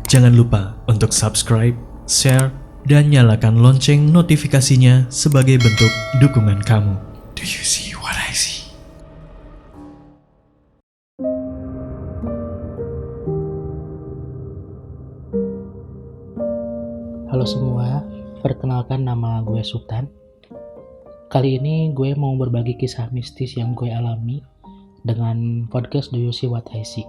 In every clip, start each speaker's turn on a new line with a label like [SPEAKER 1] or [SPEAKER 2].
[SPEAKER 1] Jangan lupa untuk subscribe, share, dan nyalakan lonceng notifikasinya sebagai bentuk dukungan kamu. Do you see what I see?
[SPEAKER 2] Halo semua, perkenalkan nama gue Sultan. Kali ini gue mau berbagi kisah mistis yang gue alami dengan podcast Do You See What I See.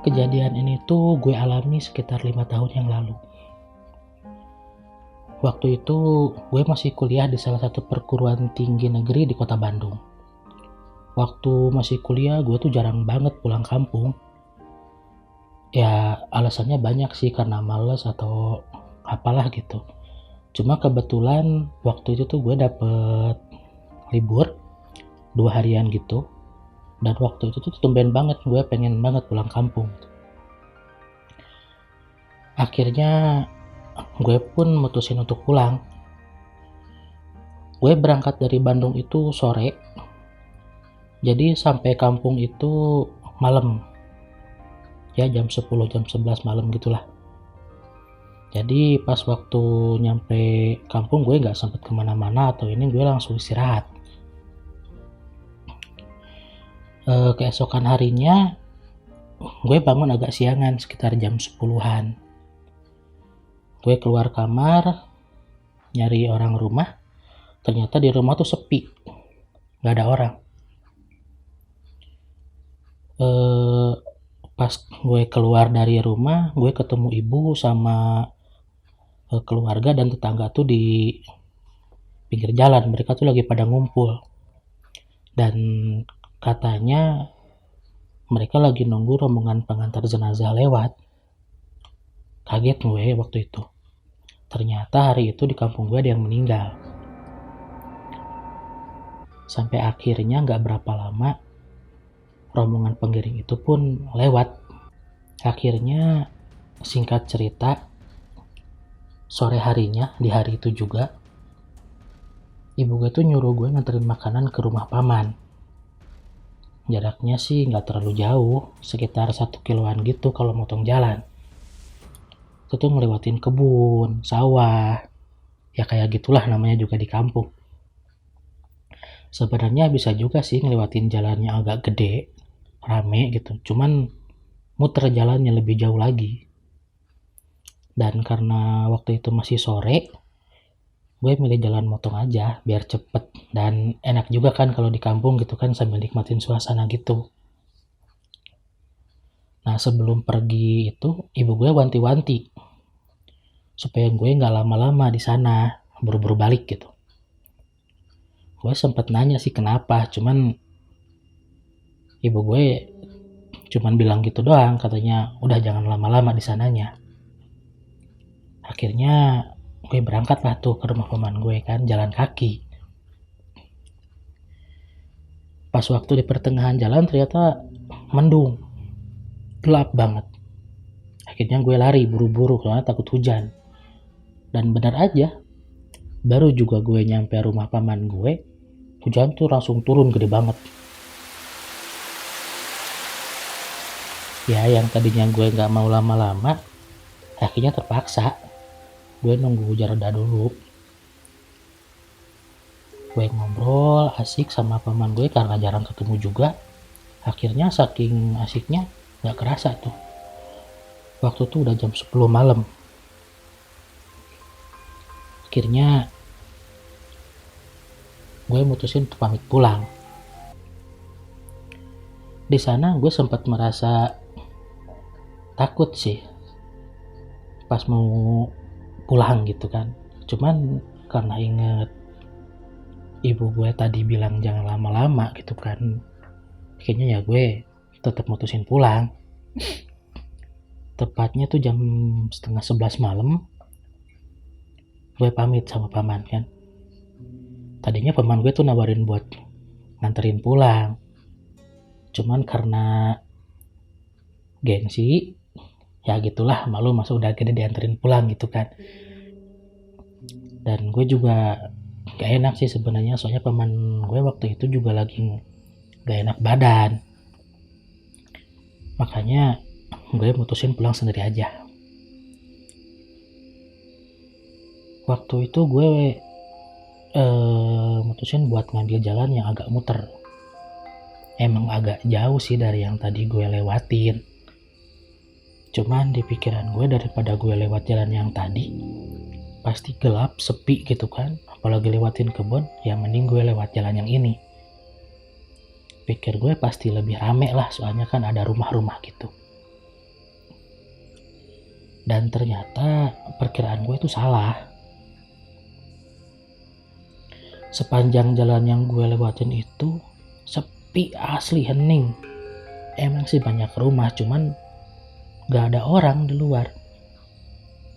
[SPEAKER 2] Kejadian ini tuh gue alami sekitar 5 tahun yang lalu. Waktu itu gue masih kuliah di salah satu perguruan tinggi negeri di kota Bandung. Waktu masih kuliah gue tuh jarang banget pulang kampung. Ya alasannya banyak sih, karena males atau apalah gitu. Cuma kebetulan waktu itu tuh gue dapet libur 2 harian gitu. Dan waktu itu tuh tumben banget gue pengen banget pulang kampung. Akhirnya gue pun mutusin untuk pulang. Gue berangkat dari Bandung itu sore. Jadi sampai kampung itu malam. Ya jam 10, jam 11 malam gitulah. Jadi pas waktu nyampe kampung gue gak sempet kemana-mana atau ini gue langsung istirahat. Keesokan harinya gue bangun agak siangan, sekitar jam 10-an. Gue keluar kamar nyari orang rumah. Ternyata di rumah tuh sepi, gak ada orang. Pas gue keluar dari rumah, gue ketemu ibu sama keluarga dan tetangga tuh di pinggir jalan. Mereka tuh lagi pada ngumpul. Dan katanya mereka lagi nunggu rombongan pengantar jenazah lewat. Kaget gue waktu itu. Ternyata hari itu di kampung gue ada yang meninggal. Sampai akhirnya gak berapa lama rombongan pengiring itu pun lewat. Akhirnya singkat cerita, sore harinya di hari itu juga ibu gue tuh nyuruh gue nganterin makanan ke rumah paman. Jaraknya sih gak terlalu jauh, sekitar 1 kiloan gitu kalau motong jalan. Itu tuh ngelewatin kebun, sawah, ya kayak gitulah namanya juga di kampung. Sebenarnya bisa juga sih ngelewatin jalan yang agak gede, rame gitu, cuman muter jalannya lebih jauh lagi. Dan karena waktu itu masih sore, gue milih jalan motong aja biar cepet dan enak juga kan kalau di kampung gitu kan, sambil nikmatin suasana gitu. Nah sebelum pergi itu ibu gue wanti-wanti supaya gue nggak lama-lama di sana, buru-buru balik gitu. Gue sempet nanya sih kenapa, cuman ibu gue cuman bilang gitu doang, katanya udah jangan lama-lama di sananya. Akhirnya gue berangkat lah tuh ke rumah paman gue kan, jalan kaki. Pas waktu di pertengahan jalan ternyata mendung, gelap banget. Akhirnya gue lari buru-buru karena takut hujan. Dan benar aja, baru juga gue nyampe rumah paman gue, hujan tuh langsung turun gede banget. Ya yang tadinya gue gak mau lama-lama, akhirnya terpaksa gue nunggu hujan reda dulu. Gue ngobrol asik sama paman gue karena jarang ketemu juga. Akhirnya saking asiknya gak kerasa tuh, waktu tuh udah jam 10 malam. Akhirnya gue mutusin untuk pamit pulang. Di sana gue sempat merasa takut sih pas mau pulang gitu kan. Cuman karena inget ibu gue tadi bilang jangan lama-lama gitu kan, akhirnya ya gue tetap mutusin pulang. Tepatnya tuh jam setengah 11 malam gue pamit sama paman kan. Tadinya paman gue tuh nawarin buat nganterin pulang, cuman karena gengsi ya gitulah, malu masa udah gede dianterin pulang gitu kan. Dan gue juga gak enak sih sebenarnya, soalnya paman gue waktu itu juga lagi gak enak badan. Makanya gue mutusin pulang sendiri aja. Waktu itu gue mutusin buat ngambil jalan yang agak muter. Emang agak jauh sih dari yang tadi gue lewatin. Cuman di pikiran gue, daripada gue lewat jalan yang tadi pasti gelap, sepi gitu kan, apalagi lewatin kebun, ya mending gue lewat jalan yang ini. Pikir gue pasti lebih rame lah, soalnya kan ada rumah-rumah gitu. Dan ternyata perkiraan gue itu salah. Sepanjang jalan yang gue lewatin itu sepi asli, hening. Emang sih banyak rumah, cuman gak ada orang di luar.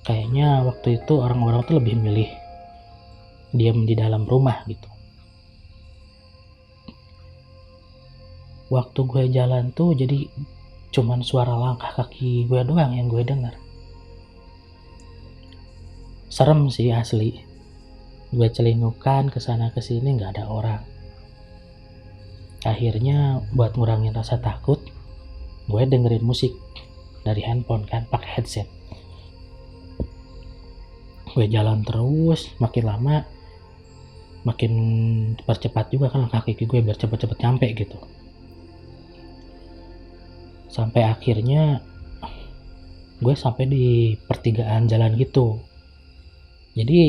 [SPEAKER 2] Kayaknya waktu itu orang-orang tuh lebih milih diam di dalam rumah gitu. Waktu gue jalan tuh jadi cuman suara langkah kaki gue doang yang gue dengar. Serem sih asli. Gue celingukan kesana kesini gak ada orang. Akhirnya buat ngurangin rasa takut, gue dengerin musik dari handphone kan, pakai headset. Gue jalan terus, makin lama makin percepat juga kan langkah kaki gue biar cepet-cepet nyampe gitu. Sampai akhirnya gue sampai di pertigaan jalan gitu. Jadi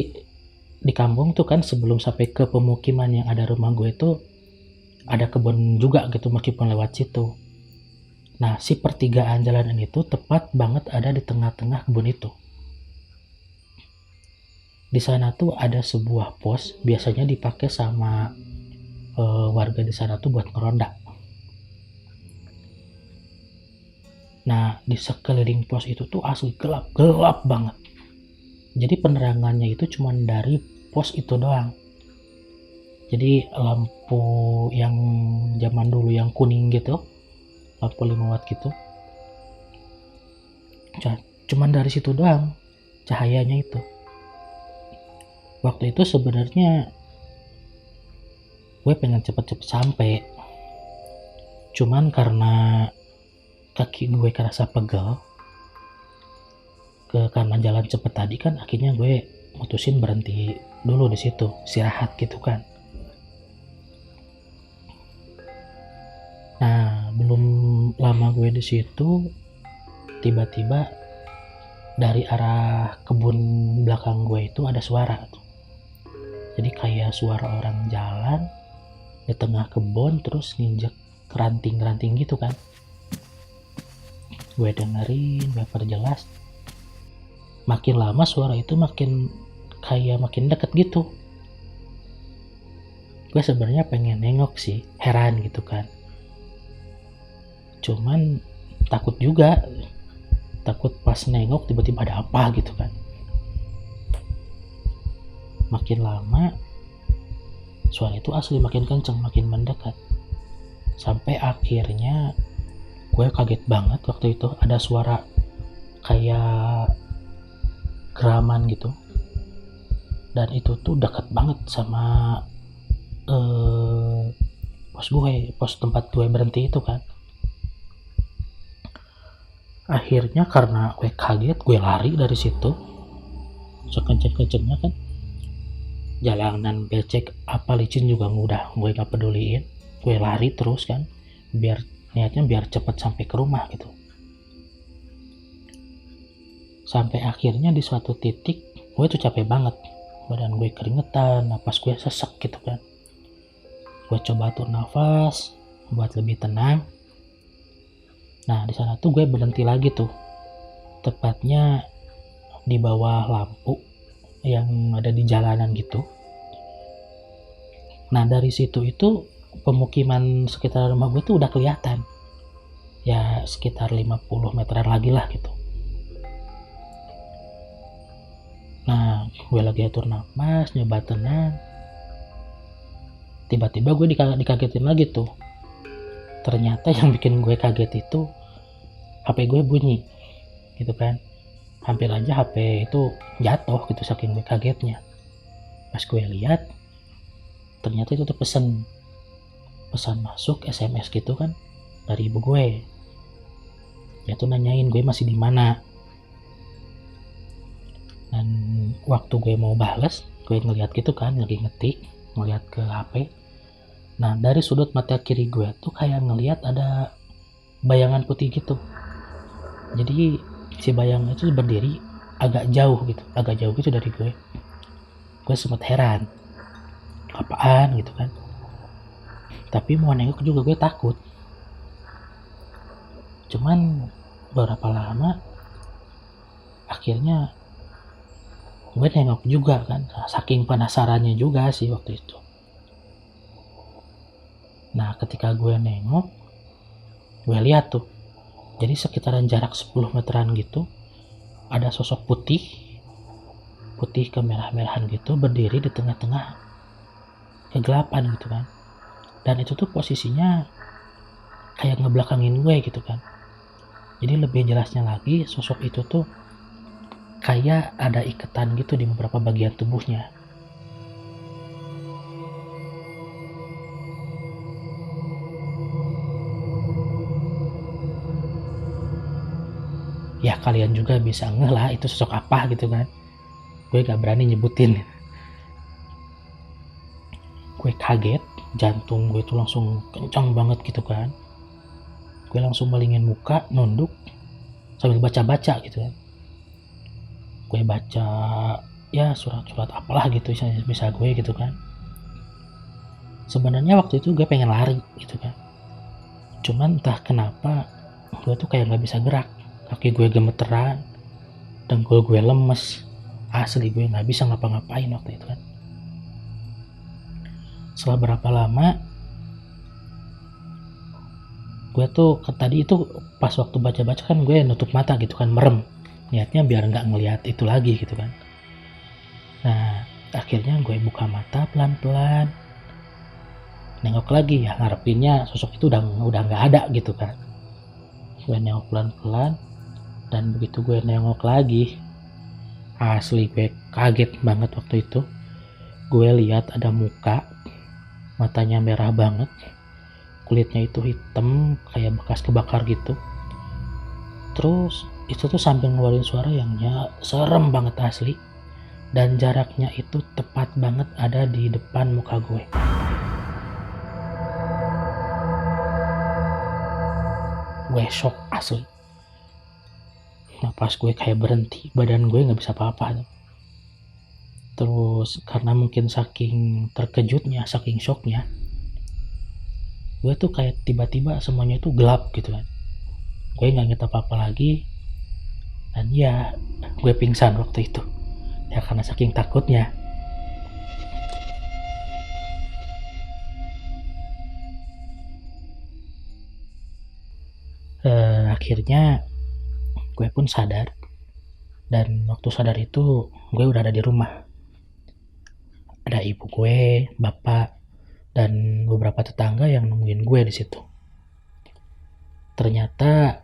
[SPEAKER 2] di kampung tuh kan, sebelum sampai ke pemukiman yang ada rumah gue itu ada kebun juga gitu meskipun lewat situ. Nah, si pertigaan jalan ini tuh tepat banget ada di tengah-tengah kebun itu. Di sana tuh ada sebuah pos, biasanya dipakai sama warga di sana tuh buat ngeronda. Nah, di sekeliling pos itu tuh asli gelap banget. Jadi penerangannya itu cuma dari pos itu doang. Jadi lampu yang zaman dulu yang kuning gitu, lampu 5 watt gitu, cuman dari situ doang cahayanya itu. Waktu itu sebenarnya gue pengen cepet-cepet sampai, cuman karena kaki gue kerasa pegel karena jalan cepet tadi kan, akhirnya gue mutusin berhenti dulu di situ, istirahat gitu kan. Nah, belum lama gue di situ, tiba-tiba dari arah kebun belakang gue itu ada suara tuh. Jadi kayak suara orang jalan di tengah kebun terus nginjek ranting-ranting gitu kan. Gue dengerin, gue perjelas. Makin lama suara itu makin deket gitu. Gue sebenarnya pengen nengok sih, heran gitu kan. Cuman takut juga, takut pas nengok tiba-tiba ada apa gitu kan. Makin lama suara itu asli makin kenceng, makin mendekat. Sampai akhirnya gue kaget banget waktu itu ada suara kayak geraman gitu. Dan itu tuh dekat banget sama pos tempat gue berhenti itu kan. Akhirnya karena gue kaget, gue lari dari situ sekenceng-kencengnya kan. Jalanan becek apa licin juga udah gue gak peduliin. Gue lari terus kan, niatnya biar cepet sampai ke rumah gitu. Sampai akhirnya di suatu titik gue tuh capek banget, badan gue keringetan, napas gue sesek gitu kan. Gue coba atur nafas buat lebih tenang. Nah, di sana tuh gue berhenti lagi tuh, tepatnya di bawah lampu yang ada di jalanan gitu. Nah, dari situ itu pemukiman sekitar rumah gue tuh udah kelihatan. Ya sekitar 50 meteran lagi lah gitu. Nah, gue lagi atur nafas, nyoba tenang. Tiba-tiba gue dikagetin lagi tuh. Ternyata yang bikin gue kaget itu HP gue bunyi gitu kan. Hampir aja HP itu jatuh gitu saking gue kagetnya. Pas gue lihat, ternyata itu tuh pesan masuk SMS gitu kan dari ibu gue. Dia tuh nanyain gue masih di mana. Dan waktu gue mau bales, gue ngeliat gitu kan, lagi ngetik, ngeliat ke HP. Nah dari sudut mata kiri gue tuh kayak ngeliat ada bayangan putih gitu. Jadi si bayangan itu berdiri agak jauh gitu dari gue. Gue sempet heran, apaan gitu kan. Tapi mau nengok juga gue takut. Cuman beberapa lama akhirnya gue nengok juga kan, saking penasarannya juga sih waktu itu. Nah ketika gue nengok, gue lihat tuh, jadi sekitaran jarak 10 meteran gitu, ada sosok putih kemerah-merahan gitu berdiri di tengah-tengah kegelapan gitu kan. Dan itu tuh posisinya kayak ngebelakangin gue gitu kan. Jadi lebih jelasnya lagi, sosok itu tuh kayak ada ikatan gitu di beberapa bagian tubuhnya. Ya kalian juga bisa ngeh lah itu sosok apa gitu kan. Gue gak berani nyebutin. Gue kaget, jantung gue tuh langsung kencang banget gitu kan. Gue langsung malingin muka, nunduk, sambil baca-baca gitu kan. Gue baca ya surat-surat apalah gitu bisa gue gitu kan. Sebenarnya waktu itu gue pengen lari gitu kan. Cuman entah kenapa gue tuh kayak gak bisa gerak. Kaki gue gemeteran, dengkul gue lemes. Asli gue gak bisa ngapa-ngapain waktu itu kan. Setelah berapa lama, gue tuh tadi itu pas waktu baca-baca kan gue nutup mata gitu kan, merem. Niatnya biar gak ngelihat itu lagi gitu kan. Nah akhirnya gue buka mata pelan-pelan, nengok lagi, ya ngarepinnya sosok itu udah gak ada gitu kan. Gue nengok pelan-pelan, dan begitu gue nengok lagi, asli gue kaget banget waktu itu. Gue lihat ada muka, matanya merah banget, kulitnya itu hitam kayak bekas kebakar gitu. Terus itu tuh sambil ngeluarin suara yang serem banget asli. Dan jaraknya itu tepat banget ada di depan muka gue. Gue shock asli. Nah pas gue kayak berhenti, badan gue gak bisa apa-apa. Terus karena mungkin saking terkejutnya, saking shocknya, gue tuh kayak tiba-tiba semuanya itu gelap gitu kan. Gue gak inget apa-apa lagi. Dan ya gue pingsan waktu itu. Ya karena saking takutnya. Akhirnya gue pun sadar. Dan waktu sadar itu gue udah ada di rumah. Ada ibu gue, bapak, dan beberapa tetangga yang nungguin gue di situ. Ternyata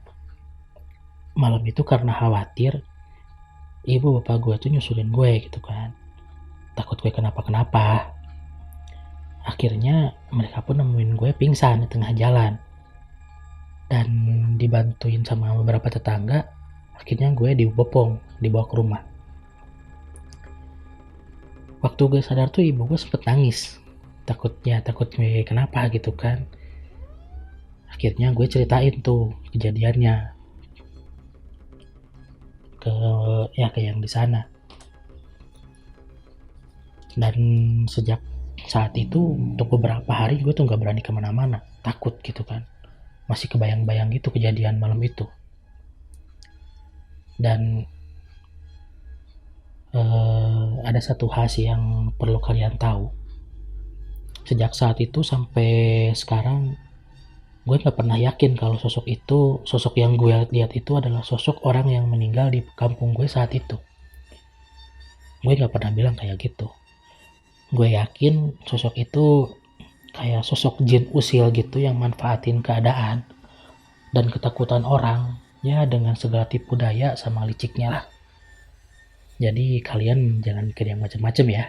[SPEAKER 2] malam itu karena khawatir, ibu bapak gue tuh nyusulin gue gitu kan. Takut gue kenapa-kenapa. Akhirnya mereka pun nemuin gue pingsan di tengah jalan. Dan dibantuin sama beberapa tetangga, akhirnya gue dibawa ke rumah. Waktu gue sadar tuh ibu gue sempet nangis. Takut gue kenapa gitu kan. Akhirnya gue ceritain tuh kejadiannya ke yang di sana. Dan sejak saat itu untuk beberapa hari gue tuh gak berani kemana-mana, takut gitu kan. Masih kebayang-bayang gitu kejadian malam itu. Dan ada satu hal sih yang perlu kalian tahu. Sejak saat itu sampai sekarang gue gak pernah yakin kalau sosok yang gue lihat itu adalah sosok orang yang meninggal di kampung gue saat itu. Gue gak pernah bilang kayak gitu. Gue yakin sosok itu kayak sosok jin usil gitu yang manfaatin keadaan dan ketakutan orang, ya dengan segala tipu daya sama liciknya lah. Jadi kalian jangan mikir yang macam-macam ya.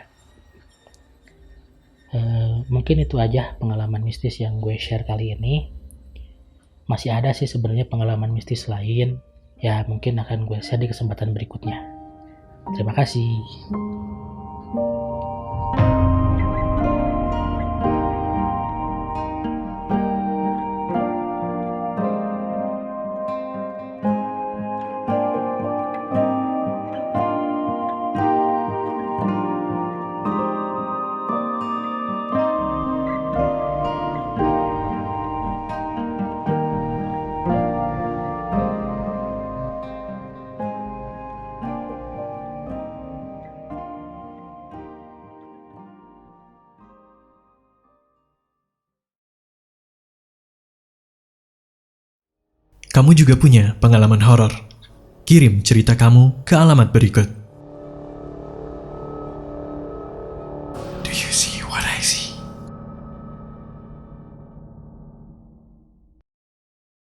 [SPEAKER 2] Mungkin itu aja pengalaman mistis yang gue share kali ini. masih ada sih sebenarnya pengalaman mistis lain. Ya mungkin akan gue share di kesempatan berikutnya. Terima kasih.
[SPEAKER 1] Kamu juga punya pengalaman horor? Kirim cerita kamu ke alamat berikut.